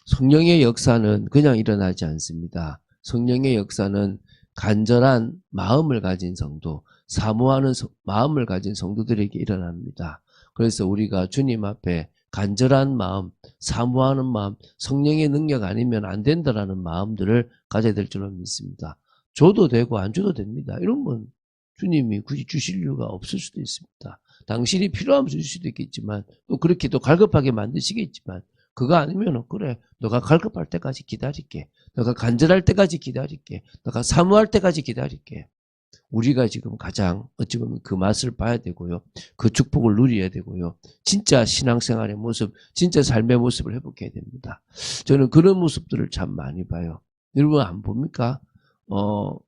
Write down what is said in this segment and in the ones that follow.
성령의 역사는 그냥 일어나지 않습니다. 성령의 역사는 간절한 마음을 가진 성도, 사모하는 마음을 가진 성도들에게 일어납니다. 그래서 우리가 주님 앞에 간절한 마음, 사모하는 마음, 성령의 능력 아니면 안 된다라는 마음들을 가져야 될 줄로 믿습니다. 줘도 되고 안 줘도 됩니다. 이런 건 주님이 굳이 주실 이유가 없을 수도 있습니다. 당신이 필요하면 주실 수도 있겠지만 또 그렇게 또 갈급하게 만드시겠지만 그거 아니면 그래 너가 갈급할 때까지 기다릴게. 너가 간절할 때까지 기다릴게. 너가 사모할 때까지 기다릴게. 우리가 지금 가장 어찌 보면 그 맛을 봐야 되고요. 그 축복을 누려야 되고요. 진짜 신앙생활의 모습, 진짜 삶의 모습을 회복해야 됩니다. 저는 그런 모습들을 참 많이 봐요. 여러분 안 봅니까?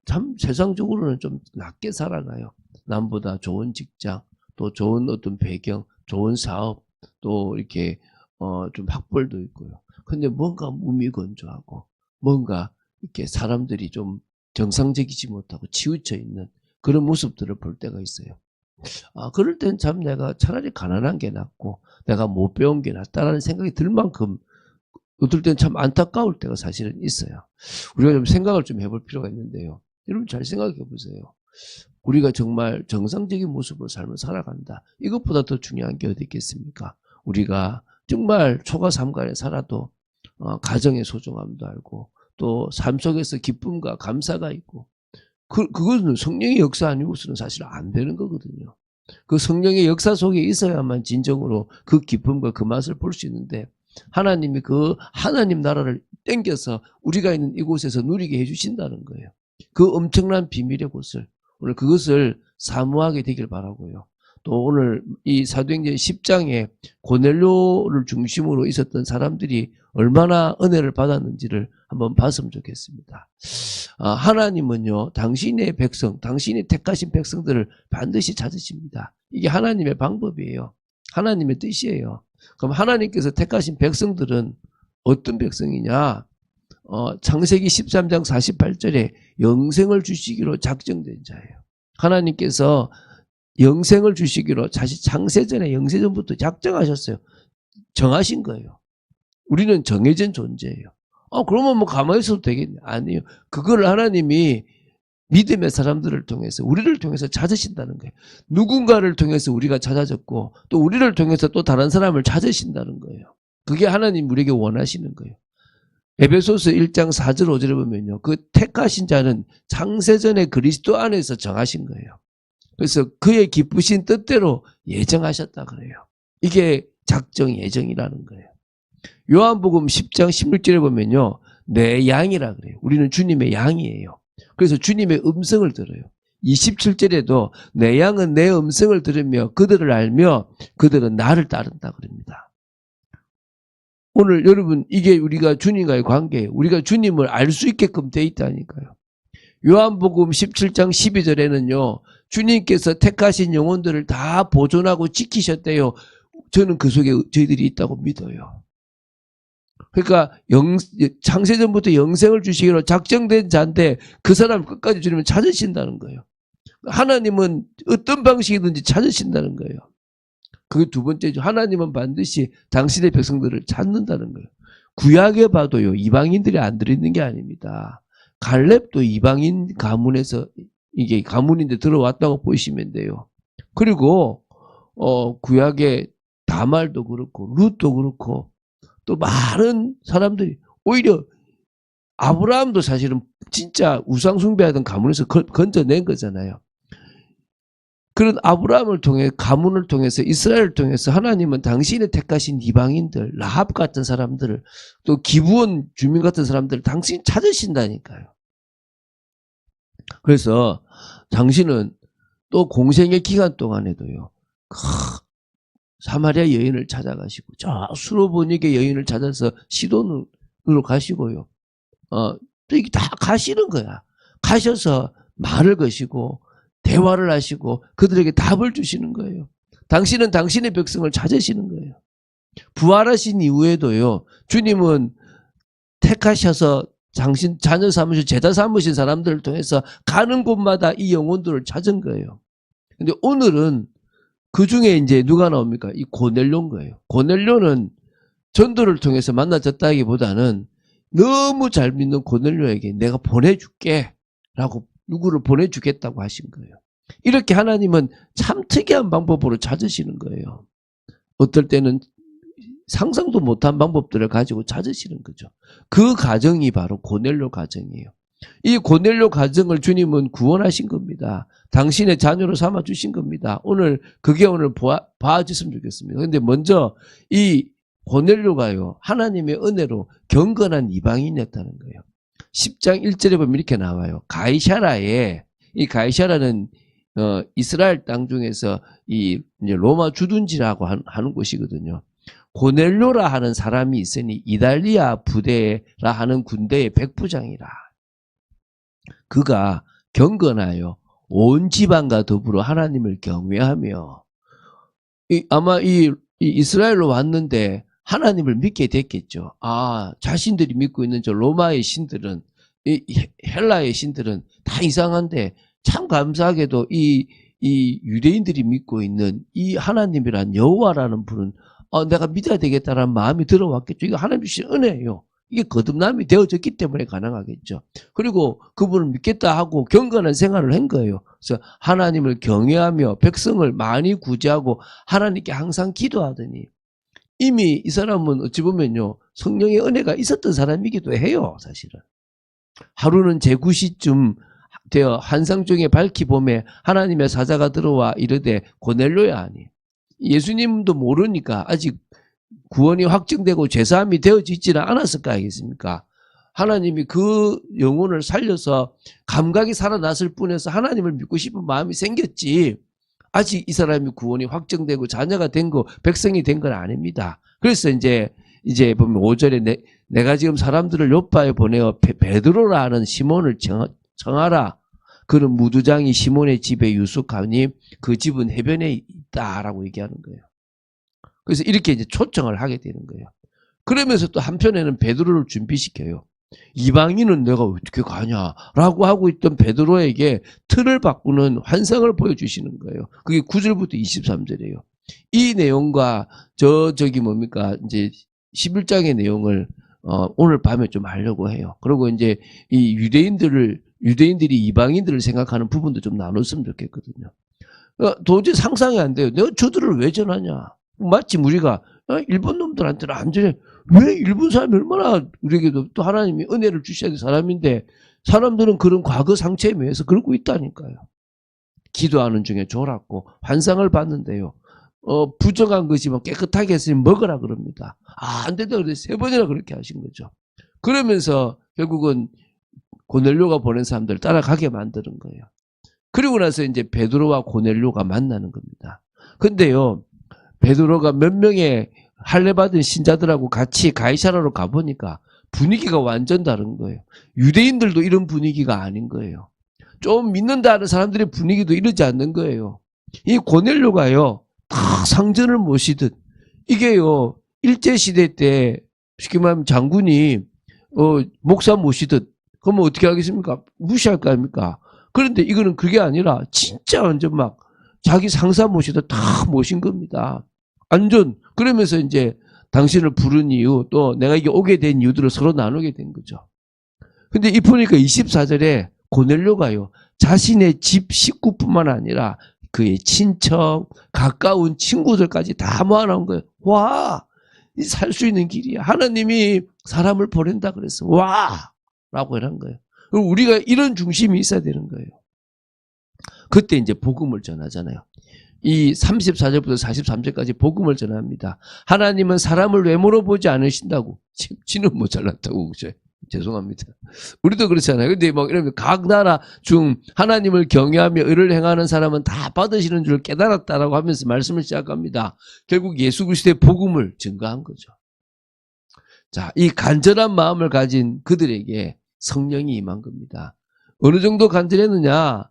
참 세상적으로는 좀 낮게 살아가요. 남보다 좋은 직장, 또 좋은 어떤 배경, 좋은 사업, 또 이렇게 좀 학벌도 있고요. 근데 뭔가 무미건조하고 뭔가 이렇게 사람들이 좀 정상적이지 못하고 치우쳐 있는 그런 모습들을 볼 때가 있어요. 그럴 땐 참 내가 차라리 가난한 게 낫고 내가 못 배운 게 낫다라는 생각이 들 만큼 어떨 땐 참 안타까울 때가 사실은 있어요. 우리가 좀 생각을 좀 해볼 필요가 있는데요. 여러분 잘 생각해 보세요. 우리가 정말 정상적인 모습으로 삶을 살아간다. 이것보다 더 중요한 게 어디 있겠습니까? 우리가 정말 초가 삼간에 살아도 가정의 소중함도 알고 또 삶 속에서 기쁨과 감사가 있고 그것은 성령의 역사 아니고서는 사실 안 되는 거거든요. 그 성령의 역사 속에 있어야만 진정으로 그 기쁨과 그 맛을 볼 수 있는데 하나님이 그 하나님 나라를 땡겨서 우리가 있는 이곳에서 누리게 해주신다는 거예요. 그 엄청난 비밀의 곳을 오늘 그것을 사모하게 되길 바라고요. 또 오늘 이 사도행전 10장에 고넬료를 중심으로 있었던 사람들이 얼마나 은혜를 받았는지를 한번 봤으면 좋겠습니다. 하나님은요, 당신의 백성, 당신이 택하신 백성들을 반드시 찾으십니다. 이게 하나님의 방법이에요. 하나님의 뜻이에요. 그럼 하나님께서 택하신 백성들은 어떤 백성이냐? 창세기 13장 48절에 영생을 주시기로 작정된 자예요. 하나님께서 영생을 주시기로 자신 창세전에 영세전부터 작정하셨어요. 정하신 거예요. 우리는 정해진 존재예요. 그러면 뭐 가만히 있어도 되겠네. 아니에요. 그걸 하나님이 믿음의 사람들을 통해서 우리를 통해서 찾으신다는 거예요. 누군가를 통해서 우리가 찾아졌고 또 우리를 통해서 또 다른 사람을 찾으신다는 거예요. 그게 하나님 우리에게 원하시는 거예요. 에베소서 1장 4절 5절에 보면요. 그 택하신 자는 창세전에 그리스도 안에서 정하신 거예요. 그래서 그의 기쁘신 뜻대로 예정하셨다 그래요. 이게 작정 예정이라는 거예요. 요한복음 10장 16절에 보면요. 내 양이라 그래요. 우리는 주님의 양이에요. 그래서 주님의 음성을 들어요. 27절에도 내 양은 내 음성을 들으며 그들을 알며 그들은 나를 따른다 그럽니다. 오늘 여러분 이게 우리가 주님과의 관계예요. 우리가 주님을 알 수 있게끔 돼 있다니까요. 요한복음 17장 12절에는요. 주님께서 택하신 영혼들을 다 보존하고 지키셨대요. 저는 그 속에 저희들이 있다고 믿어요. 그러니까 창세전부터 영생을 주시기로 작정된 자인데 그 사람 끝까지 주님은 찾으신다는 거예요. 하나님은 어떤 방식이든지 찾으신다는 거예요. 그게 두 번째죠. 하나님은 반드시 당신의 백성들을 찾는다는 거예요. 구약에 봐도요. 이방인들이 안 들어있는 게 아닙니다. 갈렙도 이방인 가문에서 이게 가문인데 들어왔다고 보시면 돼요. 그리고 구약에 다말도 그렇고 룻도 그렇고 또 많은 사람들이 오히려 아브라함도 사실은 진짜 우상 숭배하던 가문에서 건져낸 거잖아요. 그런 아브라함을 통해 가문을 통해서 이스라엘을 통해서 하나님은 당신의 택하신 이방인들 라합 같은 사람들을 또 기브온 주민 같은 사람들을 당신이 찾으신다니까요. 그래서 당신은 또 공생의 기간 동안에도요. 사마리아 여인을 찾아가시고 저 수로보닉의 여인을 찾아서 시돈으로 가시고요. 또 이게 다 가시는 거야. 가셔서 말을 거시고 대화를 하시고 그들에게 답을 주시는 거예요. 당신은 당신의 백성을 찾으시는 거예요. 부활하신 이후에도요. 주님은 택하셔서 당신 자녀 삼으신 제자 삼으신 사람들을 통해서 가는 곳마다 이 영혼들을 찾은 거예요. 근데 오늘은 그 중에 이제 누가 나옵니까? 이 고넬료인 거예요. 고넬료는 전도를 통해서 만나졌다기보다는 너무 잘 믿는 고넬료에게 내가 보내줄게 라고 누구를 보내주겠다고 하신 거예요. 이렇게 하나님은 참 특이한 방법으로 찾으시는 거예요. 어떨 때는 상상도 못한 방법들을 가지고 찾으시는 거죠. 그 가정이 바로 고넬료 가정이에요. 이 고넬료 가정을 주님은 구원하신 겁니다. 당신의 자녀로 삼아 주신 겁니다. 그게 오늘 봐주셨으면 좋겠습니다. 그런데 먼저 이 고넬료가요, 하나님의 은혜로 경건한 이방인이었다는 거예요. 10장 1절에 보면 이렇게 나와요. 이 가이사라는 이스라엘 땅 중에서 이제 로마 주둔지라고 하는 곳이거든요. 고넬료라 하는 사람이 있으니 이달리아 부대라 하는 군대의 백부장이라. 그가 경건하여 온 지방과 더불어 하나님을 경외하며 아마 이 이스라엘로 왔는데 하나님을 믿게 됐겠죠. 아, 자신들이 믿고 있는 저 로마의 신들은, 헬라의 신들은 다 이상한데 참 감사하게도 이 유대인들이 믿고 있는 이 하나님이란 여호와라는 분은 내가 믿어야 되겠다라는 마음이 들어왔겠죠. 이거 하나님 주신 은혜예요. 이게 거듭남이 되어졌기 때문에 가능하겠죠. 그리고 그분을 믿겠다 하고 경건한 생활을 한 거예요. 그래서 하나님을 경외하며 백성을 많이 구제하고 하나님께 항상 기도하더니 이미 이 사람은 어찌 보면요, 성령의 은혜가 있었던 사람이기도 해요, 사실은. 하루는 제9시쯤 되어 환상 중에 밝히 봄에 하나님의 사자가 들어와 이르되 고넬료야 하니, 예수님도 모르니까 아직 구원이 확정되고 죄사함이 되어지지는 않았을 거 아니겠습니까? 하나님이 그 영혼을 살려서 감각이 살아났을 뿐에서 하나님을 믿고 싶은 마음이 생겼지, 아직 이 사람이 구원이 확정되고 자녀가 된 거, 백성이 된 건 아닙니다. 그래서 이제 보면 5절에 내가 지금 사람들을 요바에 보내어 베드로라 하는 시몬을 청하라. 그는 무두장이 시몬의 집에 유숙하니 그 집은 해변에 있다라고 얘기하는 거예요. 그래서 이렇게 이제 초청을 하게 되는 거예요. 그러면서 또 한편에는 베드로를 준비시켜요. 이방인은 내가 어떻게 가냐라고 하고 있던 베드로에게 틀을 바꾸는 환상을 보여주시는 거예요. 그게 9절부터 23절이에요. 이 내용과 저기 뭡니까 이제 11장의 내용을 오늘 밤에 좀 하려고 해요. 그리고 이제 이 유대인들이 이방인들을 생각하는 부분도 좀 나눴으면 좋겠거든요. 도저히 상상이 안 돼요. 내가 저들을 왜 전하냐? 마침 우리가 일본 놈들한테는 안 전해. 왜 일본 사람이 얼마나 우리에게도 또 하나님이 은혜를 주셔야 될 사람인데 사람들은 그런 과거 상처에 매여서 그러고 있다니까요. 기도하는 중에 졸았고 환상을 봤는데요. 부정한 것이면 깨끗하게 했으니 먹으라 그럽니다. 안 된다 그래서 3번이나 그렇게 하신 거죠. 그러면서 결국은 고넬료가 보낸 사람들을 따라가게 만드는 거예요. 그리고 나서 이제 베드로와 고넬료가 만나는 겁니다. 근데요, 베드로가 몇 명의 할례 받은 신자들하고 같이 가이사라로 가보니까 분위기가 완전 다른 거예요. 유대인들도 이런 분위기가 아닌 거예요. 좀 믿는다 하는 사람들의 분위기도 이러지 않는 거예요. 이 고넬료가요, 다 상전을 모시듯, 이게요, 일제시대 때 쉽게 말하면 장군이 목사 모시듯, 그러면 어떻게 하겠습니까? 무시할 거 아닙니까? 그런데 이거는 그게 아니라 진짜 완전 막 자기 상사 모시듯 다 모신 겁니다. 완전. 그러면서 이제 당신을 부른 이유, 또 내가 이게 오게 된 이유들을 서로 나누게 된 거죠. 근데 이 보니까 24절에 고넬료가요, 자신의 집 식구뿐만 아니라 그의 친척, 가까운 친구들까지 다 모아놓은 거예요. 와, 살 수 있는 길이야. 하나님이 사람을 보낸다 그랬어. 와! 라고 이런 거예요. 그럼 우리가 이런 중심이 있어야 되는 거예요. 그때 이제 복음을 전하잖아요. 이 34절부터 43절까지 복음을 전합니다. 하나님은 사람을 외모로 보지 않으신다고. 지는 뭐 잘났다고. 그죠? 죄송합니다. 우리도 그렇잖아요. 근데 막 이러면 각 나라 중 하나님을 경외하며 의를 행하는 사람은 다 받으시는 줄 깨달았다라고 하면서 말씀을 시작합니다. 결국 예수 그리스도의 복음을 증거한 거죠. 자, 이 간절한 마음을 가진 그들에게 성령이 임한 겁니다. 어느 정도 간절했느냐?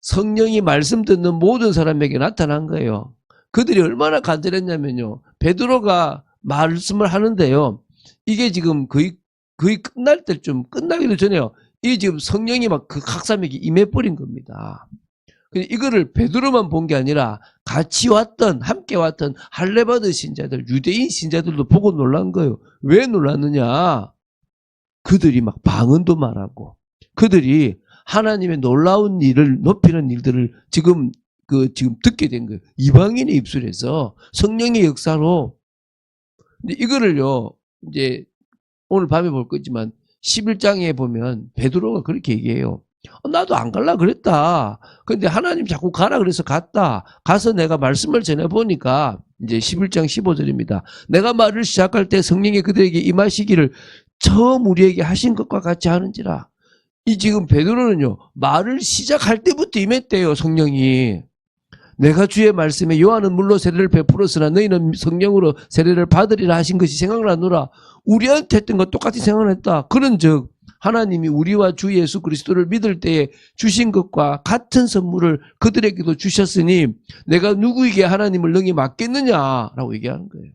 성령이 말씀 듣는 모든 사람에게 나타난 거예요. 그들이 얼마나 간절했냐면요, 베드로가 말씀을 하는데요, 이게 지금 거의 끝날 때쯤, 끝나기도 전에요, 이 지금 성령이 막 그 각 사람에게 임해버린 겁니다. 이거를 베드로만 본 게 아니라 같이 왔던, 함께 왔던 할례받은 신자들, 유대인 신자들도 보고 놀란 거예요. 왜 놀랐느냐? 그들이 막 방언도 말하고, 그들이 하나님의 놀라운 일을 높이는 일들을 지금 듣게 된 거예요. 이방인의 입술에서 성령의 역사로. 근데 이거를요, 이제 오늘 밤에 볼 거지만 11장에 보면 베드로가 그렇게 얘기해요. 나도 안 갈라 그랬다. 근데 하나님 자꾸 가라 그래서 갔다. 가서 내가 말씀을 전해보니까 이제 11장 15절입니다. 내가 말을 시작할 때 성령이 그들에게 임하시기를 처음 우리에게 하신 것과 같이 하는지라. 이 지금 베드로는요, 말을 시작할 때부터 임했대요, 성령이. 내가 주의 말씀에 요한은 물로 세례를 베풀었으나 너희는 성령으로 세례를 받으리라 하신 것이 생각나노라. 우리한테 했던 것 똑같이 생각났다. 그런즉 하나님이 우리와 주 예수 그리스도를 믿을 때에 주신 것과 같은 선물을 그들에게도 주셨으니 내가 누구에게 하나님을 능히 맡겠느냐라고 얘기하는 거예요.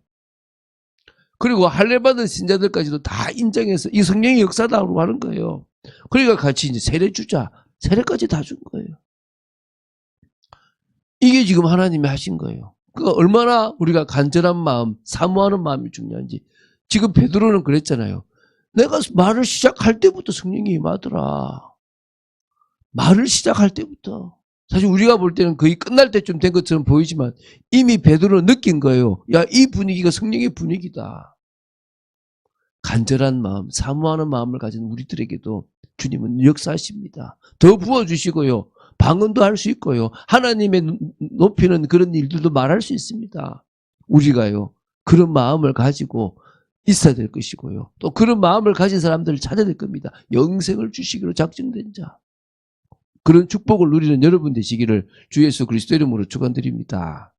그리고 할례받은 신자들까지도 다 인정해서 이 성령의 역사다라고 하는 거예요. 그러니까 같이 이제 세례 주자. 세례까지 다 준 거예요. 이게 지금 하나님이 하신 거예요. 그러니까 얼마나 우리가 간절한 마음, 사모하는 마음이 중요한지. 지금 베드로는 그랬잖아요. 내가 말을 시작할 때부터 성령이 임하더라. 말을 시작할 때부터. 사실 우리가 볼 때는 거의 끝날 때쯤 된 것처럼 보이지만 이미 베드로는 느낀 거예요. 야, 이 분위기가 성령의 분위기다. 간절한 마음, 사모하는 마음을 가진 우리들에게도 주님은 역사하십니다. 더 부어주시고요. 방언도 할 수 있고요. 하나님의 높이는 그런 일들도 말할 수 있습니다. 우리가요. 그런 마음을 가지고 있어야 될 것이고요. 또 그런 마음을 가진 사람들을 찾아야 될 겁니다. 영생을 주시기로 작정된 자. 그런 축복을 누리는 여러분 되시기를 주 예수 그리스도 이름으로 축원드립니다.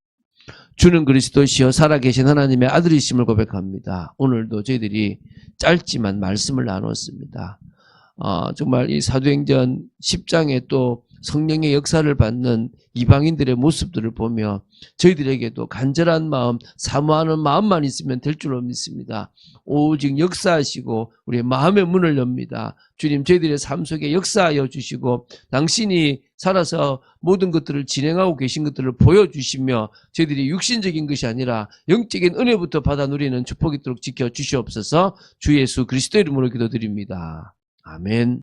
주는 그리스도시여 살아계신 하나님의 아들이심을 고백합니다. 오늘도 저희들이 짧지만 말씀을 나눴습니다. 정말 이 사도행전 10장에 또 성령의 역사를 받는 이방인들의 모습들을 보며 저희들에게도 간절한 마음, 사모하는 마음만 있으면 될 줄로 믿습니다. 오직 역사하시고 우리의 마음의 문을 엽니다. 주님, 저희들의 삶 속에 역사하여 주시고 당신이 살아서 모든 것들을 진행하고 계신 것들을 보여주시며 저희들이 육신적인 것이 아니라 영적인 은혜부터 받아 누리는 축복이 있도록 지켜주시옵소서. 주 예수 그리스도 이름으로 기도드립니다. 아멘.